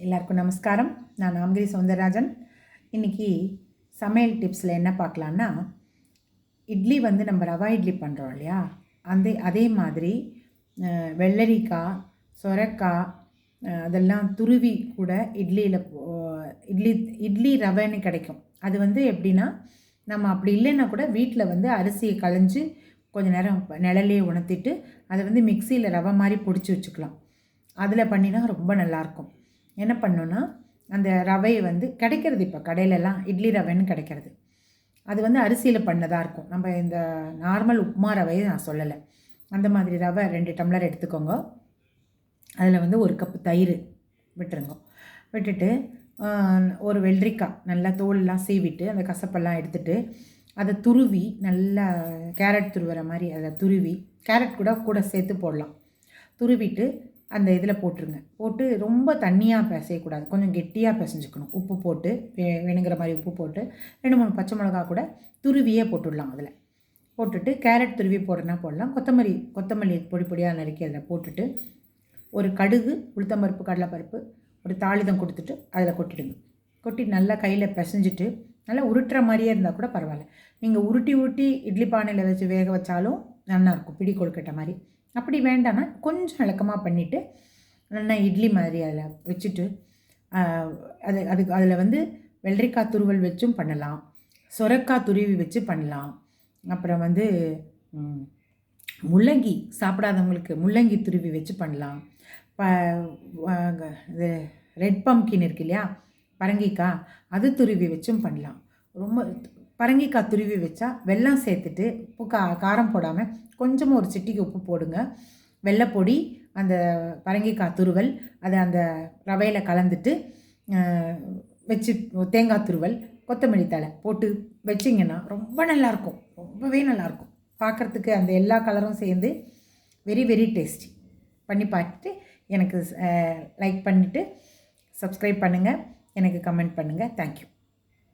எல்லாருக்கும் நமஸ்காரம். நான் நாமகிரி சௌந்தரராஜன். இன்றைக்கி சமையல் டிப்ஸில் என்ன பார்க்கலான்னா, இட்லி வந்து நம்ம ரவா இட்லி பண்ணுறோம் இல்லையா, அதே மாதிரி வெள்ளரிக்காய், சொரக்காய் அதெல்லாம் துருவி கூட இட்லி ரவைன்னு கிடைக்கும். அது வந்து எப்படின்னா, நம்ம அப்படி இல்லைன்னா கூட வீட்டில் வந்து அரிசியை களைஞ்சி கொஞ்சம் நேரம் நிழலே உணர்த்திட்டு அதை வந்து மிக்சியில் ரவை மாதிரி பிடிச்சி வச்சுக்கலாம். அதில் பண்ணினா ரொம்ப நல்லாயிருக்கும். என்ன பண்ணோன்னா, அந்த ரவையை வந்து கிடைக்கிறது இப்போ கடையிலலாம் இட்லி ரவைன்னு கிடைக்கிறது. அது வந்து அரிசியில் பண்ணதாக இருக்கும். நம்ம இந்த நார்மல் உப்புமா ரவையை நான் சொல்லலை. அந்த மாதிரி ரவை 2 டம்ளர் எடுத்துக்கோங்க. அதில் வந்து 1 கப்பு தயிர் விட்டுருங்க. விட்டுட்டு ஒரு வெள்ளரிக்காய் நல்லா தோலெலாம் சீவிட்டு அந்த கசப்பெல்லாம் எடுத்துகிட்டு அதை துருவி நல்லா கேரட் துருவுற மாதிரி அதை துருவி, கேரட் கூட சேர்த்து போடலாம். துருவிட்டு அந்த இதில் போட்டுருங்க. போட்டு ரொம்ப தண்ணியாக பிசையக்கூடாது, கொஞ்சம் கெட்டியாக பிசைஞ்சுக்கணும். உப்பு போட்டு வேணுங்கிற மாதிரி உப்பு போட்டு 2-3 பச்சை மிளகா கூட துருவியே போட்டுடலாம். அதில் போட்டுட்டு கேரட் துருவி போடுறனா போடலாம். கொத்தமல்லி பொடி பொடியாக நறுக்கி அதில் போட்டுட்டு ஒரு கடுகு, உளுத்தம்பருப்பு, கடலைப்பருப்பு, ஒரு தாளிதம் கொடுத்துட்டு அதில் கொட்டிடுங்க. கொட்டி நல்லா கையில் பிசைஞ்சிட்டு நல்லா உருட்டுற மாதிரியே இருந்தால் கூட பரவாயில்ல. நீங்கள் உருட்டி இட்லி பானையில் வச்சு வேக வச்சாலும் நல்லாயிருக்கும், பிடி கொழுக்கட்டை மாதிரி. அப்படி வேண்டாம்னா கொஞ்சம் இலக்கமாக பண்ணிவிட்டு நல்லா இட்லி மாதிரி அதில் வச்சுட்டு அதில் வந்து வெள்ளரிக்காய் துருவல் வச்சும் பண்ணலாம், சொரக்காய் துருவி வச்சு பண்ணலாம். அப்புறம் வந்து முள்ளங்கி சாப்பிடாதவங்களுக்கு முள்ளங்கி துருவி வச்சு பண்ணலாம். இது ரெட் பம்கின் இருக்கு இல்லையா, பரங்கிக்காய், அது துருவி வச்சும் பண்ணலாம். ரொம்ப பரங்கிக்காய் துருவி வச்சா வெல்லம் சேர்த்துட்டு உப்பு காரம் போடாமல் கொஞ்சமாக ஒரு சிட்டிக்கு உப்பு போடுங்க. வெள்ளைப்பொடி, அந்த பரங்கிக்காய் துருவல், அதை அந்த ரவையில் கலந்துட்டு வச்சு தேங்காய் துருவல், கொத்தமல்லி தழை போட்டு வச்சிங்கன்னா ரொம்ப நல்லாயிருக்கும். ரொம்பவே நல்லாயிருக்கும் பார்க்குறதுக்கு. அந்த எல்லா கலரும் சேர்ந்து வெரி வெரி டேஸ்டி. பண்ணி பார்த்துட்டு எனக்கு லைக் பண்ணிவிட்டு சப்ஸ்கிரைப் பண்ணுங்கள், எனக்கு கமெண்ட் பண்ணுங்கள். தேங்க்யூ.